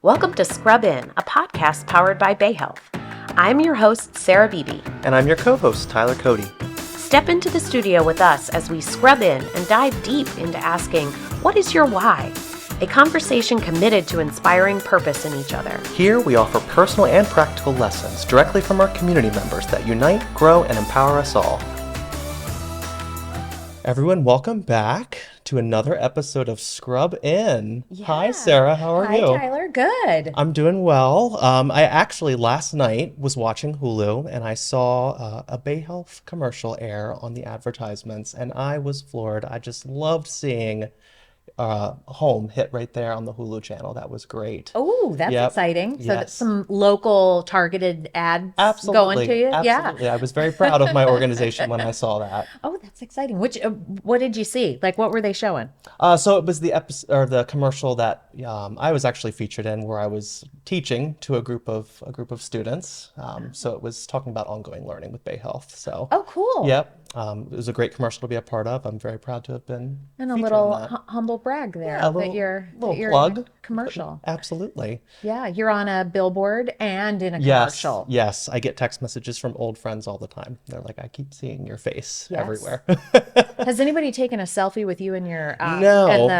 Welcome to Scrub In, a podcast powered by Bayhealth. I'm your host, Sarah Beebe. And I'm your co-host, Tyler Cody. Step into the studio with us as we scrub in and dive deep into asking, what is your why? A conversation committed to inspiring purpose in each other. Here we offer personal and practical lessons directly from our community members that unite, grow, and empower us all. Everyone, welcome back to another episode of Scrub In. Yeah. Hi, Sarah. How are you? Hi, Tyler. Good. I'm doing well. I actually last night was watching Hulu and I saw a Bayhealth commercial air on the advertisements and I was floored. I just loved seeing home hit right there on the Hulu channel. That was great. Oh, that's Yep. exciting. So Yes. that's some local targeted ads Absolutely. going to you? Absolutely. I was very proud of my organization when I saw that. Oh, that's exciting. What did you see? Like, what were they showing? So it was the episode or the commercial that I was actually featured in, where I was teaching to a group of students. So it was talking about ongoing learning with Bayhealth. So Oh, cool. yep, it was a great commercial to be a part of. I'm very proud to have been And a featured little in that. humble brag there Yeah, a little- that you're little in a plug. commercial. Absolutely. Yeah, you're on a billboard and in a Yes, commercial. yes. I get text messages from old friends all the time. They're like, I keep seeing your face Yes. everywhere. Has anybody taken a selfie with you and your No. and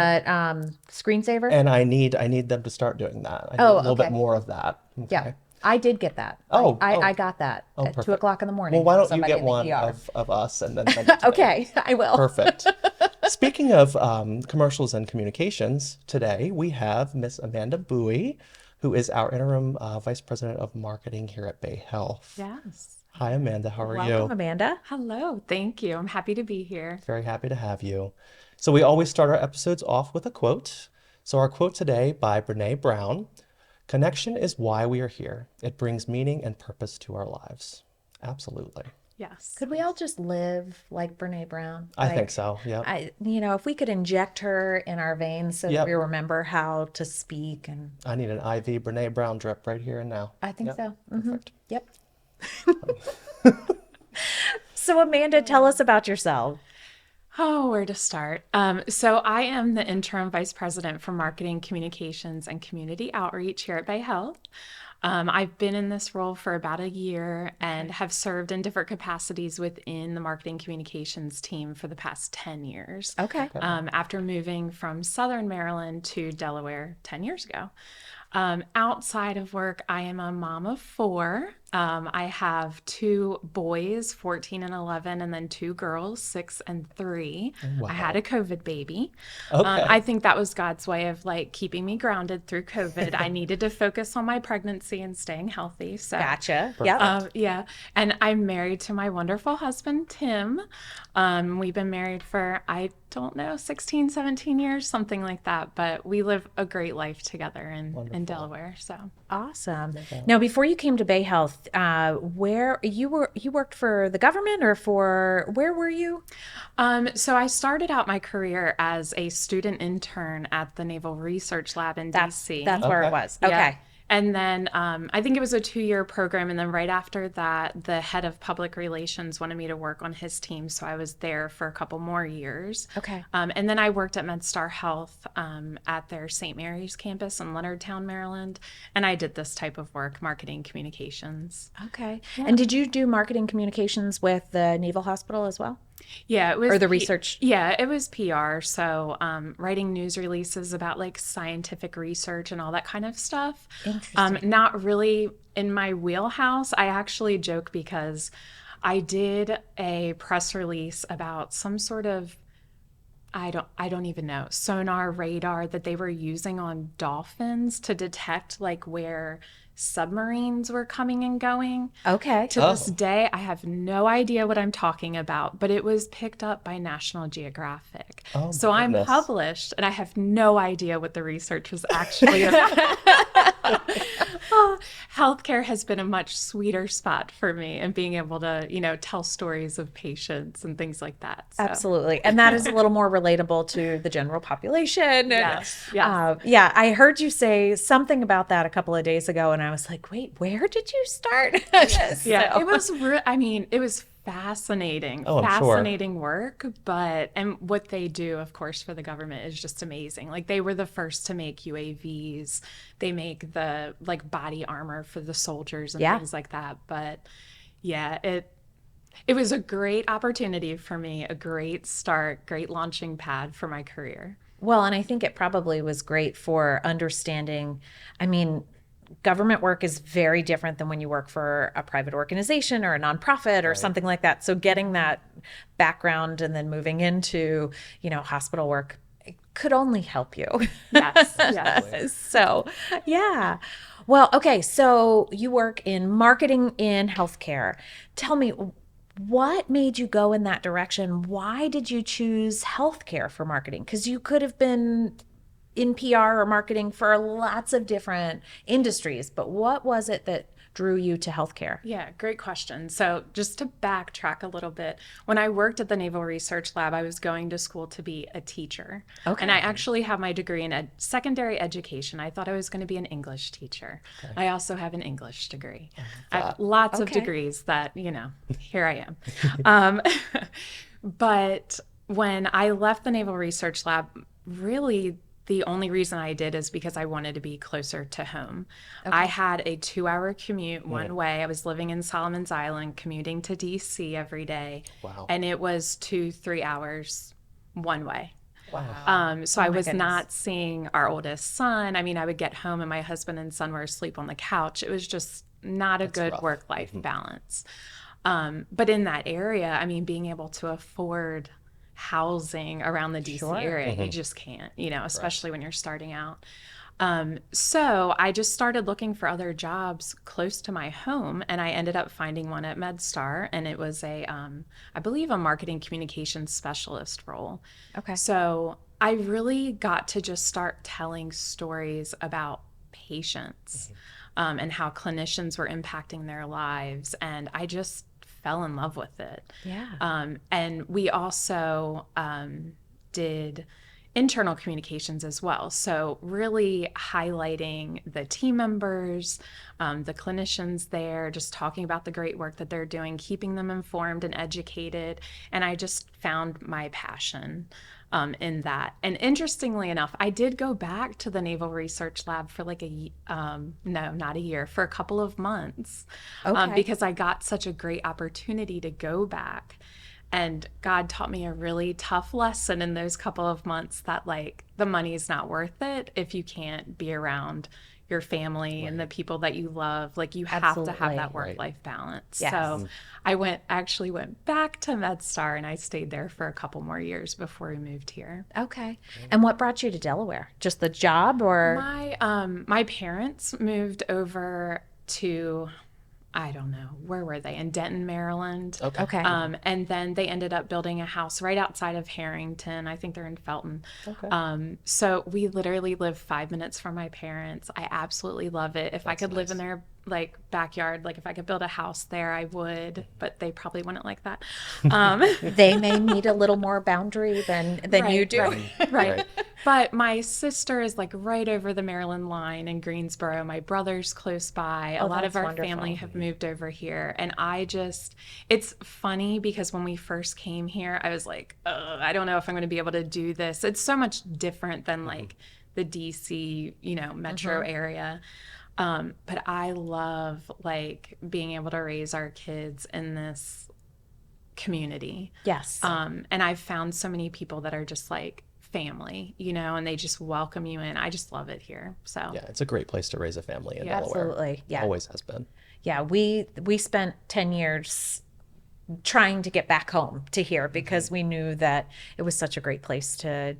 the screensaver? And I need them to start doing that. I need Oh, a little bit okay. more of that. Yeah, Okay. I did get that. Oh, I got that Oh, at 2 perfect. o'clock in the morning. Well, why from don't you somebody get in the one ER. of us and then send it to me? Okay, I will. Perfect. Speaking of commercials and communications, today we have Miss Amanda Bowie, who is our interim vice president of marketing here at Bayhealth. Yes. Hi, Amanda. How are Welcome, you? Amanda. Hello. Thank you. I'm happy to be here. Very happy to have you. So we always start our episodes off with a quote. So our quote today by Brene Brown: "Connection is why we are here. It brings meaning and purpose to our lives." Absolutely. Yes. Could we all just live like Brene Brown? I Like, think so. Yeah. if we could inject her in our veins so that Yep. we remember how to speak, and I need an IV Brene Brown drip right here and now. I think Yep. so. Mhm. Perfect. Yep. So, Amanda, tell us about yourself. Oh, where to start? So I am the interim vice president for marketing, communications, and community outreach here at Bayhealth. I've been in this role for about a year and have served in different capacities within the marketing communications team for the past 10 years. Okay. After moving from Southern Maryland to Delaware 10 years ago. Outside of work, I am a mom of 4. I have 2 boys, 14 and 11, and then 2 girls, 6 and 3. Wow. I had a COVID baby. Okay. I think that was God's way of like keeping me grounded through COVID. I needed to focus on my pregnancy and staying healthy. So Gotcha. Yeah. yeah. And I'm married to my wonderful husband, Tim. We've been married for, I don't know, 16, 17 years, something like that. But we live a great life together in Delaware. So Awesome. Now, before you came to Bayhealth, where you worked for the government or where were you? so I started out my career as a student intern at the Naval Research Lab in DC. That's where it Okay. was. Yeah. Okay. And then I think it was a 2-year program. And then right after that, the head of public relations wanted me to work on his team. So I was there for a couple more years. Okay. And then I worked at MedStar Health at their St. Mary's campus in Leonardtown, Maryland. And I did this type of work, marketing communications. Okay. And did you do marketing communications with the Naval Hospital as well? Yeah, it was Or the research? Yeah, it was PR. So writing news releases about like scientific research and all that kind of stuff. Interesting. Not really in my wheelhouse. I actually joke because I did a press release about some sort of I don't even know, sonar radar that they were using on dolphins to detect like where submarines were coming and going. Okay. To this day, I have no idea what I'm talking about, but it was picked up by National Geographic. Oh, So I'm goodness. published, and I have no idea what the research was actually about. Healthcare has been a much sweeter spot for me, and being able to, tell stories of patients and things like that. So. Absolutely. And that is a little more relatable to the general population. Yes, yes. Yeah, I heard you say something about that a couple of days ago, and I was like, wait, where did you start? Yeah, So- it was. It was fascinating, Oh, I'm sure. fascinating work. And what they do, of course, for the government is just amazing. Like they were the first to make UAVs. They make the like body armor for the soldiers and Yeah. things like that. But yeah, it was a great opportunity for me, a great start, great launching pad for my career. Well, and I think it probably was great for understanding. I mean, government work is very different than when you work for a private organization or a nonprofit or something like that. So getting that background and then moving into, hospital work could only help you. Yes, yes. So, yeah. Well, okay. So you work in marketing in healthcare. Tell me, what made you go in that direction? Why did you choose healthcare for marketing? Because you could have been in PR or marketing for lots of different industries, but what was it that drew you to healthcare? Yeah, great question. So, just to backtrack a little bit, when I worked at the Naval Research Lab, I was going to school to be a teacher. Okay. And I actually have my degree in secondary education. I thought I was going to be an English teacher. Okay. I also have an English degree. I have lots of degrees that, here I am. But when I left the Naval Research Lab, really the only reason I did is because I wanted to be closer to home. Okay. I had a 2-hour commute one way. I was living in Solomon's Island, commuting to DC every day. Wow. And it was 2-3 hours one way. Wow. So I was not seeing our oldest son. I mean, I would get home and my husband and son were asleep on the couch. It was just not a good work-life balance. But in that area, I mean, being able to afford housing around the DC area, you just can't, especially when you're starting out. So I just started looking for other jobs close to my home, and I ended up finding one at MedStar, and it was I believe a marketing communications specialist role. Okay. So I really got to just start telling stories about patients and how clinicians were impacting their lives, and I just fell in love with it. Yeah. And we also did internal communications as well. So really highlighting the team members, the clinicians there, just talking about the great work that they're doing, keeping them informed and educated. And I just found my passion in that. And interestingly enough, I did go back to the Naval Research Lab for like not a year, for a couple of months, because I got such a great opportunity to go back. And God taught me a really tough lesson in those couple of months that like the money's not worth it if you can't be around your family and the people that you love. Like you have to have that work-life balance. Yes. So I actually went back to MedStar and I stayed there for a couple more years before we moved here. Okay. And what brought you to Delaware? Just the job, or? My parents moved over to, I don't know, where were they? In Denton, Maryland. Okay. And then they ended up building a house right outside of Harrington. I think they're in Felton. Okay. So we literally live 5 minutes from my parents. I absolutely love it. If I could live in their like backyard, like if I could build a house there, I would, but they probably wouldn't like that. They may need a little more boundary than you do. Right. But my sister is like right over the Maryland line in Greensboro. My brother's close by. A lot of our family have moved over here. And it's funny because when we first came here, I was like, I don't know if I'm going to be able to do this. It's so much different than like the DC, metro area. But I love like being able to raise our kids in this community. Yes. And I've found so many people that are just like family, and they just welcome you in. I just love it here. So yeah, it's a great place to raise a family in Delaware. Absolutely. Yeah. Always has been. Yeah. We spent 10 years trying to get back home to here because we knew that it was such a great place to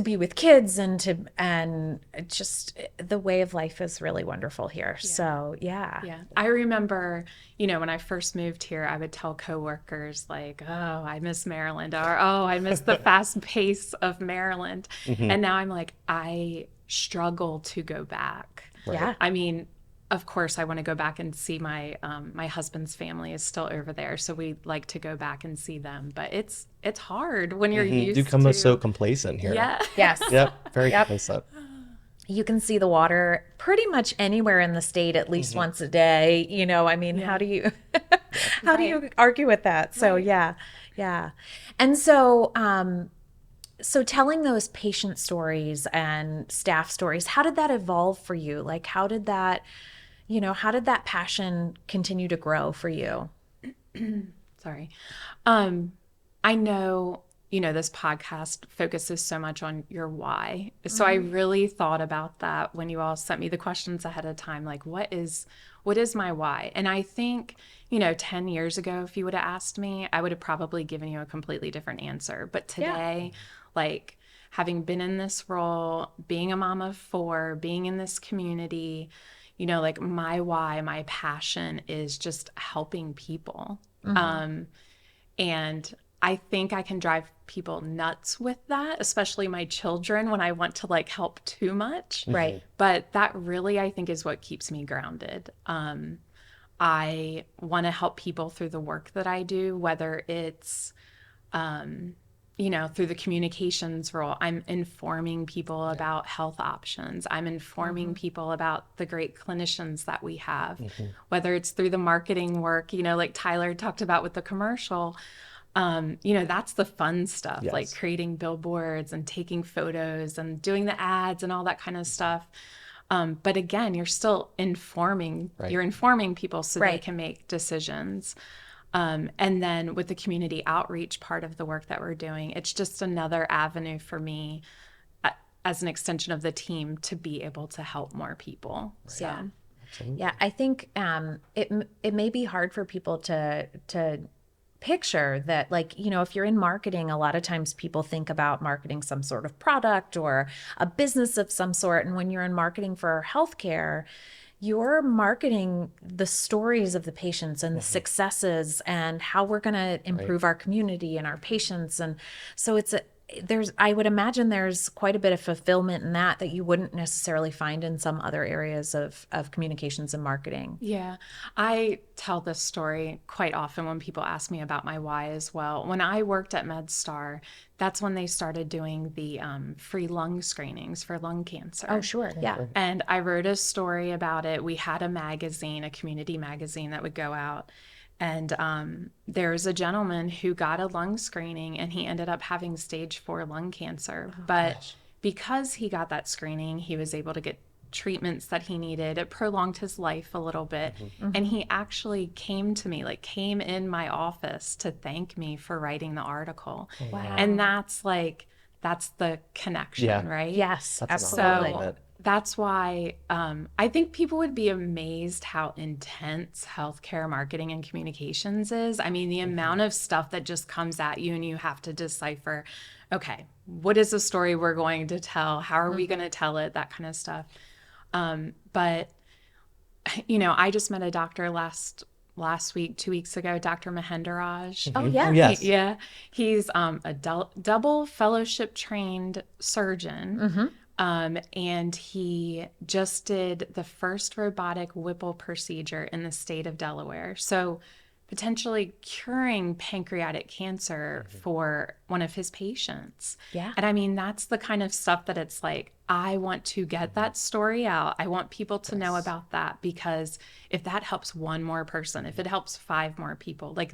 be with kids and just the way of life is really wonderful here. Yeah. So, yeah. Yeah. I remember, when I first moved here, I would tell coworkers like, oh, I miss Maryland, or, oh, I miss the fast pace of Maryland. And now I'm like, I struggle to go back. Right. Yeah. I mean, of course, I want to go back and see my husband's family is still over there, so we like to go back and see them. But it's hard when you're used to. You become so complacent here. Yeah. Yes. Yep. Very complacent. you can see the water pretty much anywhere in the state at least once a day. I mean, how Yeah. do you how do Right. you argue with that? So Right. yeah, yeah. And so telling those patient stories and staff stories, how did that evolve for you? Like how did that passion continue to grow for you? Sorry. Um, I know, this podcast focuses so much on your why. So I really thought about that when you all sent me the questions ahead of time, like what is my why? And I think, 10 years ago, if you would have asked me, I would have probably given you a completely different answer. But Yeah. today, like having been in this role, being a mom of four, being in this community, like my why, my passion is just helping people. And I think I can drive people nuts with that, especially my children when I want to like help too much. Right. But that really, I think, is what keeps me grounded. I want to help people through the work that I do, whether it's through the communications role. I'm informing people about health options. I'm informing people about the great clinicians that we have, whether it's through the marketing work, like Tyler talked about with the commercial. That's the fun stuff, like Yes. creating billboards and taking photos and doing the ads and all that kind of stuff. But again, Right. you're informing people so they Right. can make decisions. And then with the community outreach part of the work that we're doing, it's just another avenue for me as an extension of the team to be able to help more people. Yeah. So, Yeah, I think it may be hard for people to picture that, like, if you're in marketing, a lot of times people think about marketing some sort of product or a business of some sort. And when you're in marketing for healthcare, you're marketing the stories of the patients and the successes and how we're going to Right. improve our community and our patients. And so I would imagine there's quite a bit of fulfillment in that you wouldn't necessarily find in some other areas of communications and marketing. yeah, I tell this story quite often when people ask me about my why as well. When I worked at MedStar, that's when they started doing the free lung screenings for lung cancer. Oh, sure. Yeah. And I wrote a story about it. We had a magazine, a community magazine that would go out. And there was a gentleman who got a lung screening and he ended up having stage 4 lung cancer. But because he got that screening, he was able to get treatments that he needed. It prolonged his life a little bit. And he actually came to me, like came in my office to thank me for writing the article. Wow. And that's the connection, Yeah. right? Yes, That's an absolutely. awesome moment. That's why I think people would be amazed how intense healthcare marketing and communications is. I mean, the amount of stuff that just comes at you and you have to decipher, okay, what is the story we're going to tell? How are we going to tell it? That kind of stuff. But I just met a doctor last week, 2 weeks ago, Dr. Mahendaraj. Oh, Oh, yeah. yes. Yeah, he's a double fellowship trained surgeon. And he just did the first robotic Whipple procedure in the state of Delaware. So potentially curing pancreatic cancer for one of his patients. Yeah. And I mean, that's the kind of stuff that it's like, I want to get that story out. I want people to know about that, because if that helps one more person, if it helps 5 more people, like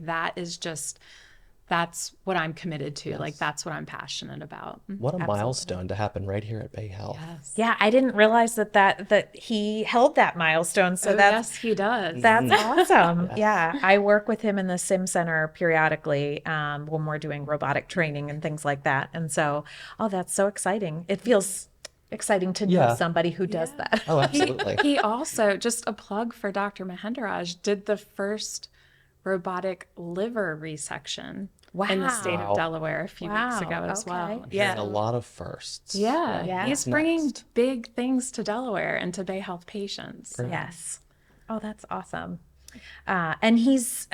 that's what I'm committed to. Like that's what I'm passionate about. What a Absolutely. milestone to happen right here at Bayhealth. Yes. Yeah, I didn't realize that he held that milestone. So Oh, yes, he does. that's awesome. Yeah, I work with him in the Sim Center periodically when we're doing robotic training and things like that. And so, oh, that's so exciting. It feels exciting to know Yeah. somebody who does that. Oh, absolutely. He also, just a plug for Dr. Mahendaraj, did the first robotic liver resection in the state Wow. of Delaware a few weeks ago as Okay. well. Hearing Yeah. a lot of firsts. Yeah. Yeah. He's What's bringing next? big things to Delaware and to Bayhealth patients. So. Yes. Oh, that's awesome. And he's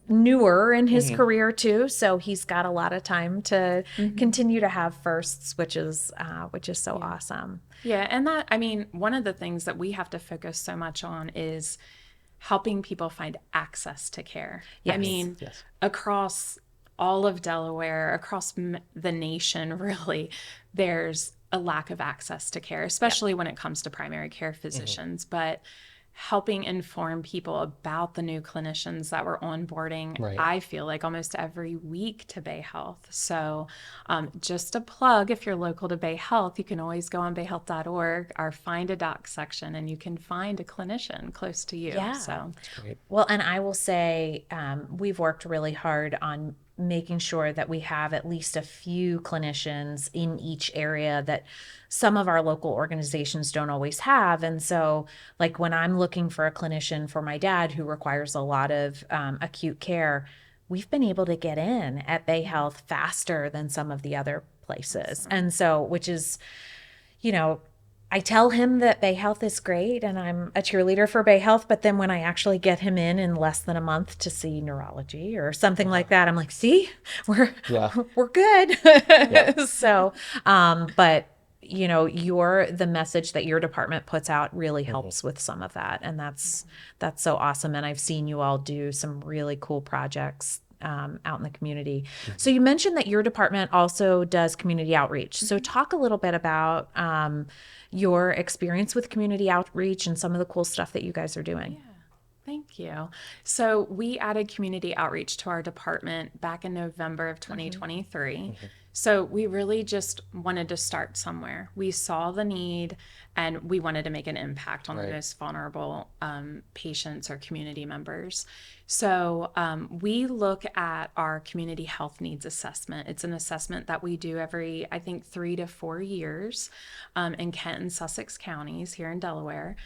newer in his career too, so he's got a lot of time to continue to have firsts, which is so awesome. Yeah, and that, I mean, one of the things that we have to focus so much on is helping people find access to care. I Yes. mean, Yes. across all of Delaware, across the nation, really, there's a lack of access to care, especially when it comes to primary care physicians, but helping inform people about the new clinicians that we're onboarding, Right. I feel like almost every week to Bayhealth. So just a plug, if you're local to Bayhealth, you can always go on bayhealth.org, our Find a Doc section, and you can find a clinician close to you. Yeah. So Great. Well, and I will say we've worked really hard on making sure that we have at least a few clinicians in each area that some of our local organizations don't always have. And so, like when I'm looking for a clinician for my dad who requires a lot of acute care, we've been able to get in at Bayhealth faster than some of the other places. And so, which is, you know, I tell him that Bayhealth is great and I'm a cheerleader for Bayhealth, but then when I actually get him in less than a month to see neurology or something like that, I'm like, see, we're Yeah. we're good. Yep. So, but the message that your department puts out really helps with some of that, and that's so awesome. And I've seen you all do some really cool projects out in the community. So you mentioned that your department also does community outreach. So talk a little bit about your experience with community outreach and some of the cool stuff that you guys are doing. thank you. So we added community outreach to our department back in November of 2023. So we really just wanted to start somewhere. We saw the need and we wanted to make an impact on the Right. most vulnerable patients or community members. So we look at our community health needs assessment. It's an assessment that we do every, I think, 3 to 4 years in Kent and Sussex counties here in Delaware.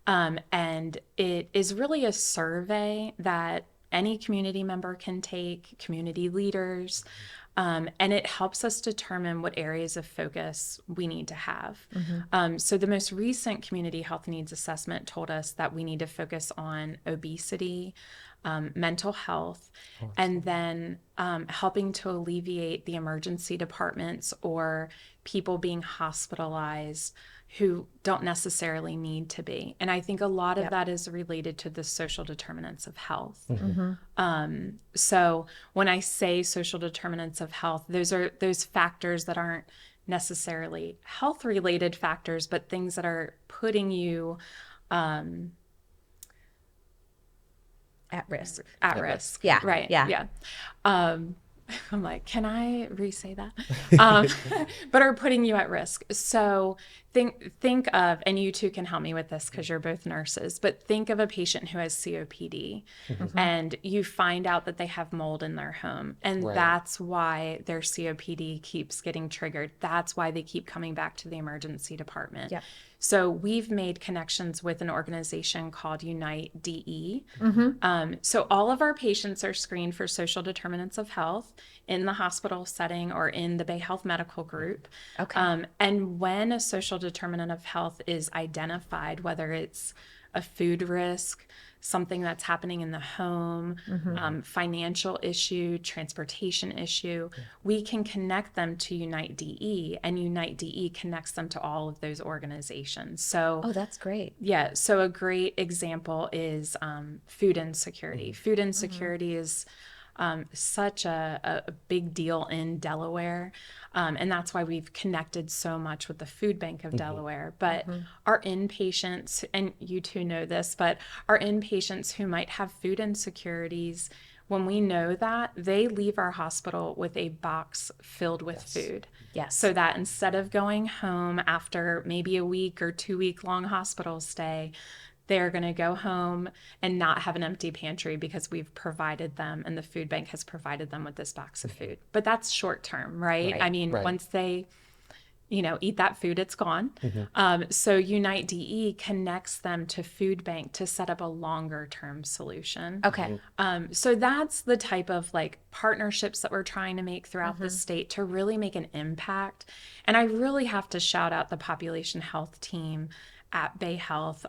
And it is really a survey that any community member can take, community leaders, and it helps us determine what areas of focus we need to have. So the most recent community health needs assessment told us that we need to focus on obesity, mental health, and then helping to alleviate the emergency departments or people being hospitalized who don't necessarily need to be. And I think a lot of that is related to the social determinants of health. So when I say social determinants of health, those are those factors that aren't necessarily health related factors, but things that are putting you At risk. at risk. Yeah. Right. Yeah. Yeah. I'm like, can I re-say that? But are putting you at risk. So think of, and you two can help me with this because you're both nurses, but think of a patient who has COPD and you find out that they have mold in their home. And Right. that's why their COPD keeps getting triggered. That's why they keep coming back to the emergency department. Yep. So we've made connections with an organization called Unite DE. So all of our patients are screened for social determinants of health in the hospital setting or in the Bayhealth Medical Group. Okay. And when a social determinant of health is identified, whether it's a food risk, something that's happening in the home, financial issue, transportation issue, we can connect them to Unite DE, and Unite DE connects them to all of those organizations. So Oh, that's great. yeah, so a great example is food insecurity. Food insecurity is such a big deal in Delaware. And that's why we've connected so much with the Food Bank of Delaware. But our inpatients, and you two know this, but our inpatients who might have food insecurities, when we know that, they leave our hospital with a box filled with food. Yes. So that instead of going home after maybe a week or 2 week long hospital stay, they're going to go home and not have an empty pantry because we've provided them and the food bank has provided them with this box of food. But that's short term, right? Right. I mean, Right. once they eat that food, it's gone. So Unite DE connects them to food bank to set up a longer term solution. Okay. So that's the type of like partnerships that we're trying to make throughout the state to really make an impact. And I really have to shout out the population health team at Bayhealth.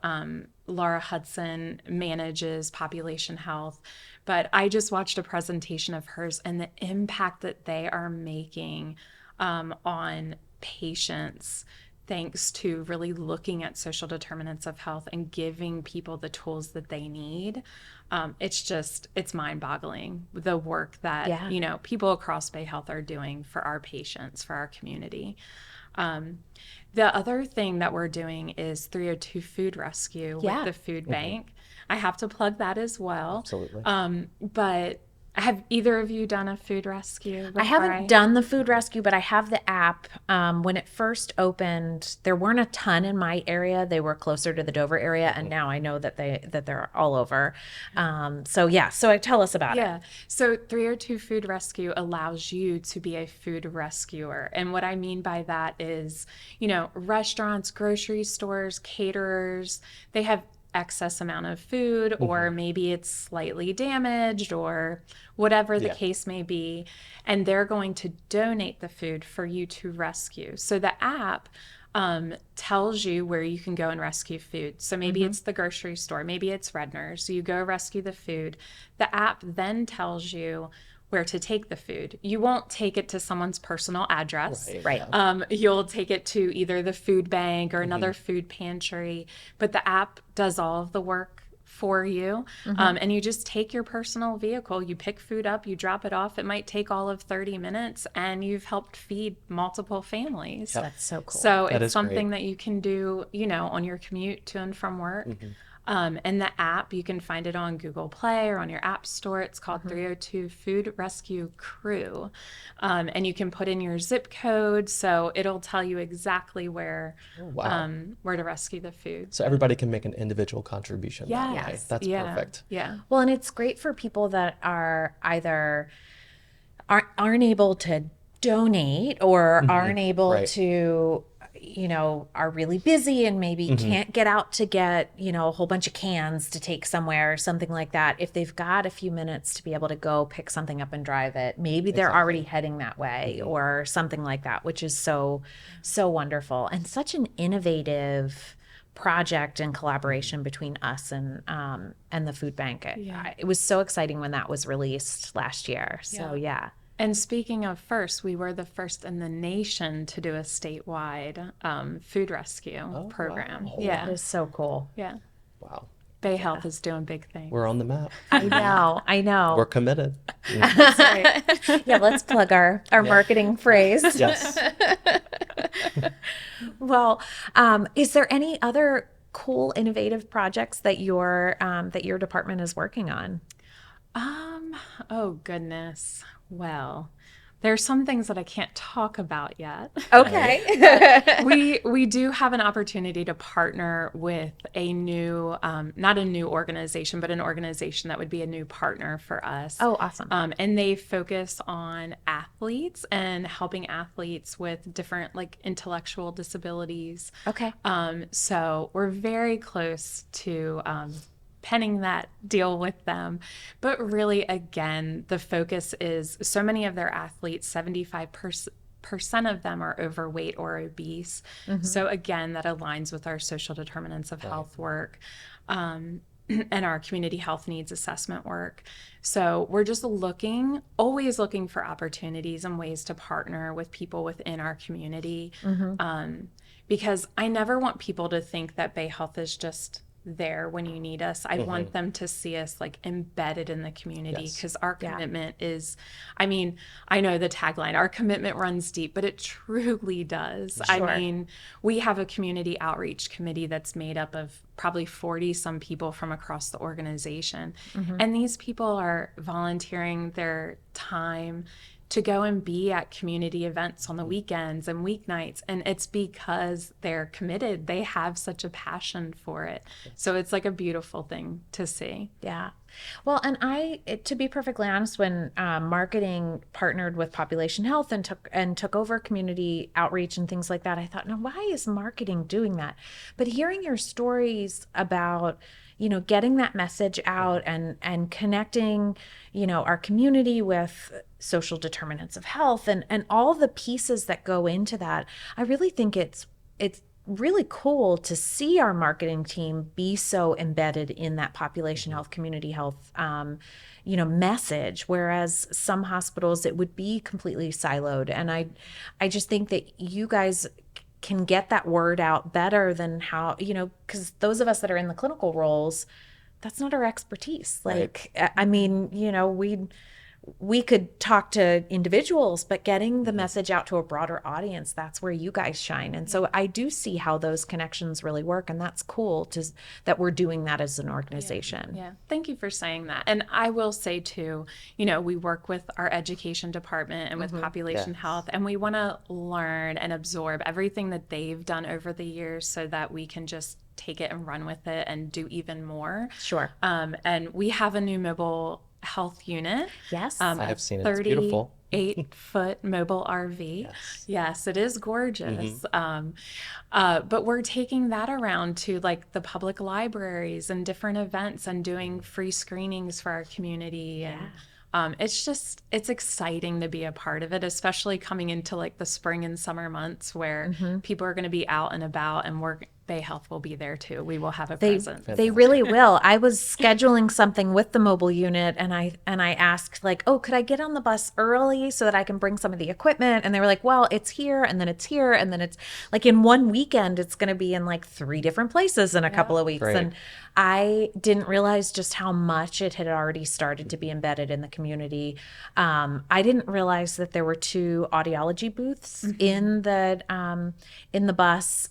Laura Hudson manages population health, but I just watched a presentation of hers and the impact that they are making on patients thanks to really looking at social determinants of health and giving people the tools that they need. It's mind-boggling the work that Yeah. people across Bayhealth are doing for our patients, for our community. The other thing that we're doing is 302 Food Rescue with Yeah. the food bank. I have to plug that as well. Absolutely. But have either of you done a food rescue I before? haven't done the food rescue, but I have the app. When it first opened, there weren't a ton in my area. They were closer to the Dover area, and now I know that they're all over. So yeah, so tell us about it. Yeah. So 302 Food Rescue allows you to be a food rescuer. And what I mean by that is, restaurants, grocery stores, caterers, they have excess amount of food, or maybe it's slightly damaged, or whatever the Yeah. case may be, and they're going to donate the food for you to rescue. So the app tells you where you can go and rescue food. So maybe it's the grocery store, maybe it's Redner's. So you go rescue the food. The app then tells you where to take the food. You won't take it to someone's personal address. Right. You'll take it to either the food bank or another food pantry, but the app does all of the work for you. And you just take your personal vehicle, you pick food up, you drop it off. It might take all of 30 minutes, and you've helped feed multiple families. That's so cool. So That it's is something great. that you can do, on your commute to and from work. And the app, you can find it on Google Play or on your app store. It's called 302 Food Rescue Crew. And you can put in your zip code, so it'll tell you exactly where to rescue the food. So everybody can make an individual contribution that way. Yes. That's Yeah. perfect. Yeah. Well, and it's great for people that are either aren't able to donate or aren't able Right. to, are really busy and maybe can't get out to get, a whole bunch of cans to take somewhere or something like that. If they've got a few minutes to be able to go pick something up and drive it, maybe they're already heading that way or something like that, which is so wonderful and such an innovative project and collaboration between us and the food bank. It was so exciting when that was released last year. So yeah. And speaking of first, we were the first in the nation to do a statewide food rescue program. wow. Yeah. That is so cool. Yeah. Wow. Bayhealth is doing big things. We're on the map. I know. We're committed. That's right. Yeah, let's plug our marketing phrase. Yes. Well, is there any other cool, innovative projects that your department is working on? Oh goodness. Well, there's some things that I can't talk about yet. Okay. We do have an opportunity to partner with a new, not a new organization, but an organization that would be a new partner for us. Oh, awesome. And they focus on athletes and helping athletes with different intellectual disabilities. Okay. So we're very close to penning that deal with them. But really, again, the focus is so many of their athletes, 75% of them are overweight or obese. So again, that aligns with our social determinants of health work. And our community health needs assessment work. So we're just always looking for opportunities and ways to partner with people within our community. Because I never want people to think that Bayhealth is just there when you need us. I want them to see us embedded in the community, because our commitment is, I know the tagline, our commitment runs deep, but it truly does. Sure. We have a community outreach committee that's made up of probably 40 some people from across the organization. And these people are volunteering their time to go and be at community events on the weekends and weeknights. And it's because they're committed. They have such a passion for it. So it's a beautiful thing to see. Yeah. Well, and to be perfectly honest, when marketing partnered with Population Health and took over community outreach and things like that, I thought, no, why is marketing doing that? But hearing your stories about, getting that message out and connecting, our community with social determinants of health and all the pieces that go into that, I really think it's really cool to see our marketing team be so embedded in that population health, community health, message, whereas some hospitals it would be completely siloed. And I just think that you guys can get that word out better than how, because those of us that are in the clinical roles, that's not our expertise. Right. we could talk to individuals, but getting the message out to a broader audience, that's where you guys shine. And so I do see how those connections really work. And that's cool that we're doing that as an organization. Yeah. Thank you for saying that. And I will say too, you know, we work with our education department and with population Yes. health, and we want to learn and absorb everything that they've done over the years so that we can just take it and run with it and do even more. Sure. And we have a new mobile health unit. Yes. I have seen it. It's beautiful. 8-foot mobile RV. Yes. Yes, it is gorgeous. But we're taking that around to like the public libraries and different events and doing free screenings for our community. And it's exciting to be a part of it, especially coming into like the spring and summer months where people are going to be out and about, and Bayhealth will be there too. We will have a presence. They really will. I was scheduling something with the mobile unit, and I asked like, "Oh, could I get on the bus early so that I can bring some of the equipment?" And they were like, "Well, it's here, and then it's here, and then it's like in one weekend, it's going to be in like 3 different places in a couple of weeks." Great. And I didn't realize just how much it had already started to be embedded in the community. I didn't realize that there were 2 audiology booths in the bus,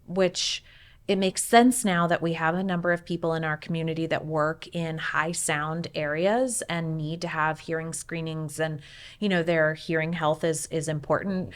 which it makes sense now that we have a number of people in our community that work in high sound areas and need to have hearing screenings, and their hearing health is important.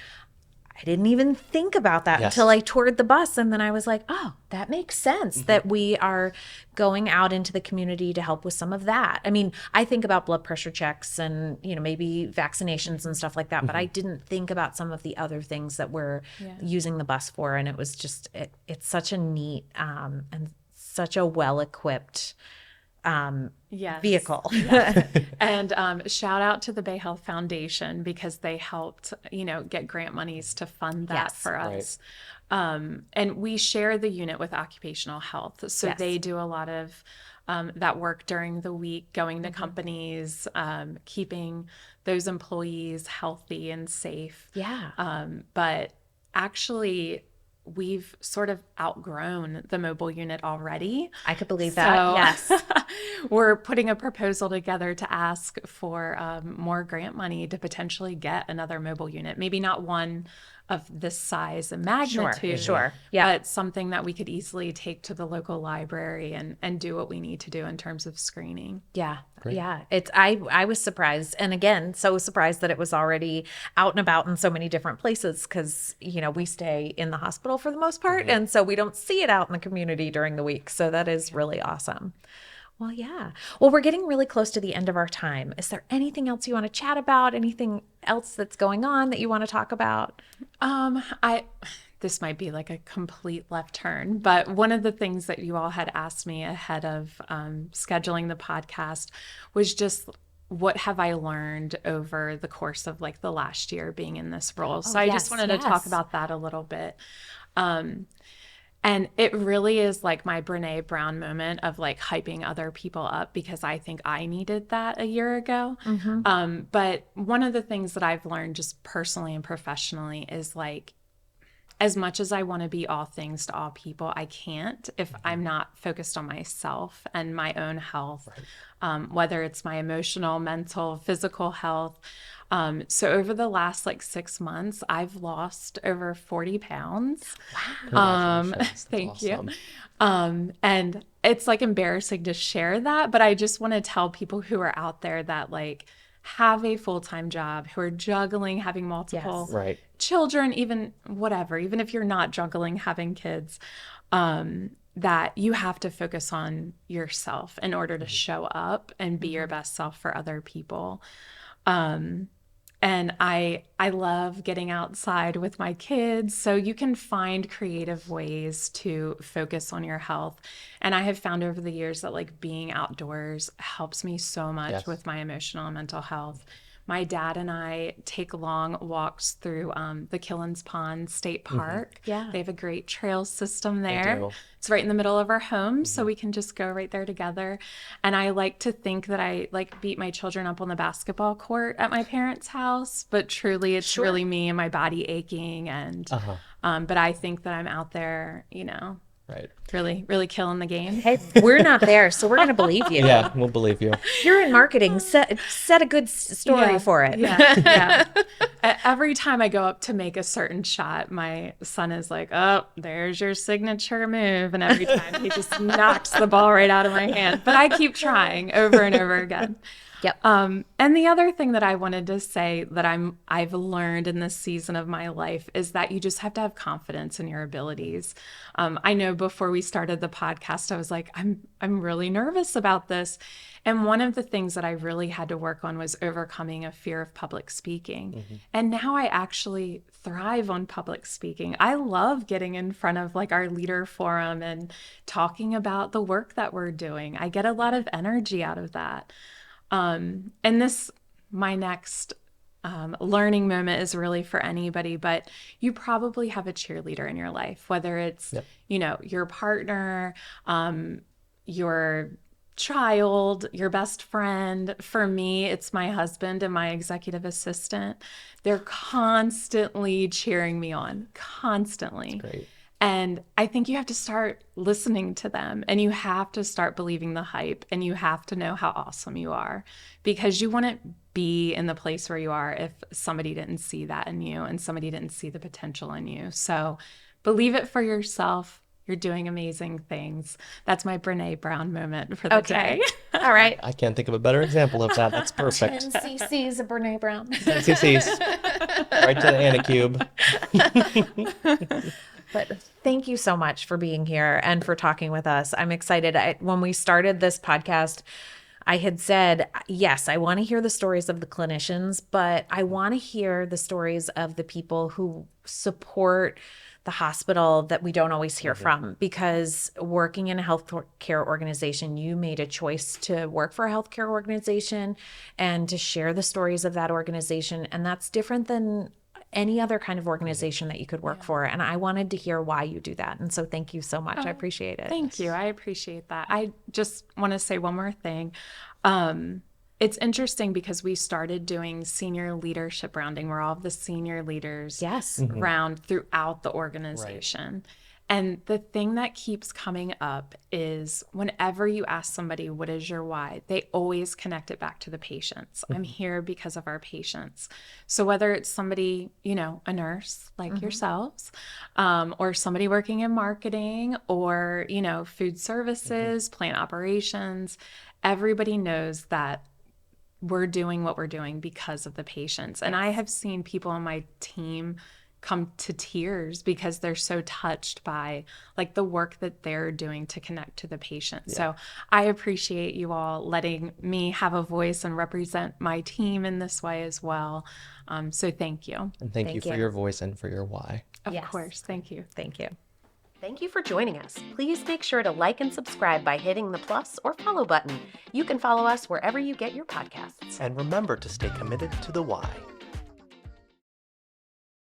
I didn't even think about that Yes. until I toured the bus, and then I was like, oh, that makes sense that we are going out into the community to help with some of that. I mean, I think about blood pressure checks and maybe vaccinations and stuff like that, but I didn't think about some of the other things that we're using the bus for. And it was just it's such a neat and such a well-equipped vehicle. And shout out to the Bayhealth Foundation, because they helped, get grant monies to fund that for us. And we share the unit with occupational health. So they do a lot of that work during the week, going to companies, keeping those employees healthy and safe. Yeah. But actually, we've sort of outgrown the mobile unit already. I could believe that. Yes. We're putting a proposal together to ask for more grant money to potentially get another mobile unit. Maybe not one of this size and magnitude, Sure. Yeah. but something that we could easily take to the local library and do what we need to do in terms of screening. Yeah. Yeah. I was surprised. And again, so surprised that it was already out and about in so many different places, because, we stay in the hospital for the most part. And so we don't see it out in the community during the week. So that is really awesome. Well, yeah. Well, we're getting really close to the end of our time. Is there anything else you want to chat about? Anything else that's going on that you want to talk about? This might be like a complete left turn, but one of the things that you all had asked me ahead of scheduling the podcast was just, what have I learned over the course of like the last year being in this role? So I just wanted to talk about that a little bit. And it really is like my Brene Brown moment of like hyping other people up, because I think I needed that a year ago. But one of the things that I've learned just personally and professionally is like, as much as I want to be all things to all people, I can't if I'm not focused on myself and my own health, whether it's my emotional, mental, physical health. So over the last like 6 months, I've lost over 40 pounds. Wow. Congratulations. Thank That's you. awesome. And it's like embarrassing to share that, but I just want to tell people who are out there that like have a full-time job, who are juggling having multiple Right. children, even whatever, even if you're not juggling having kids, that you have to focus on yourself in order to show up and be your best self for other people. And I love getting outside with my kids, so you can find creative ways to focus on your health. And I have found over the years that like being outdoors helps me so much with my emotional and mental health. My dad and I take long walks through the Killens Pond State Park. Yeah. They have a great trail system there. do. It's right in the middle of our home, so we can just go right there together. And I like to think that I like beat my children up on the basketball court at my parents' house, but truly it's really me and my body aching. And but I think that I'm out there, Right. Really, really killing the game. Hey, we're not there, so we're going to believe you. Yeah, we'll believe you. You're in marketing. Set a good story for it. Yeah. Every time I go up to make a certain shot, my son is like, "Oh, there's your signature move," and every time he just knocks the ball right out of my hand. But I keep trying over and over again. Yep. And the other thing that I wanted to say that I've learned in this season of my life is that you just have to have confidence in your abilities. I know before we started the podcast, I was like, I'm really nervous about this. And one of the things that I really had to work on was overcoming a fear of public speaking. And now I actually thrive on public speaking. I love getting in front of like our leader forum and talking about the work that we're doing. I get a lot of energy out of that. And my next learning moment is really for anybody, but you probably have a cheerleader in your life, whether it's, your partner, your child, your best friend. For me, it's my husband and my executive assistant. They're constantly cheering me on, constantly. Great. And I think you have to start listening to them, and you have to start believing the hype, and you have to know how awesome you are, because you wouldn't be in the place where you are if somebody didn't see that in you and somebody didn't see the potential in you. So believe it for yourself. You're doing amazing things. That's my Brene Brown moment for the day. All right. I can't think of a better example of that. That's perfect. 10 cc's of Brene Brown. CC's. Right to the Anacube. But thank you so much for being here and for talking with us. I'm excited. When we started this podcast, I had said, yes, I want to hear the stories of the clinicians, but I want to hear the stories of the people who support the hospital that we don't always hear from, because working in a healthcare organization, you made a choice to work for a healthcare organization and to share the stories of that organization. And that's different than any other kind of organization that you could work for. And I wanted to hear why you do that. And so thank you so much. I appreciate it. Thank you. I appreciate that. I just want to say one more thing. It's interesting because we started doing senior leadership rounding, where all of the senior leaders round throughout the organization. Right. And the thing that keeps coming up is whenever you ask somebody, what is your why? They always connect it back to the patients. I'm here because of our patients. So whether it's somebody, a nurse like yourselves, or somebody working in marketing, or, food services, plant operations, everybody knows that we're doing what we're doing because of the patients. And I have seen people on my team come to tears because they're so touched by like the work that they're doing to connect to the patient. Yeah. So I appreciate you all letting me have a voice and represent my team in this way as well. So thank you. And thank you for your voice and for your why. Of course. Thank you. Thank you. Thank you for joining us. Please make sure to like and subscribe by hitting the plus or follow button. You can follow us wherever you get your podcasts. And remember to stay committed to the why.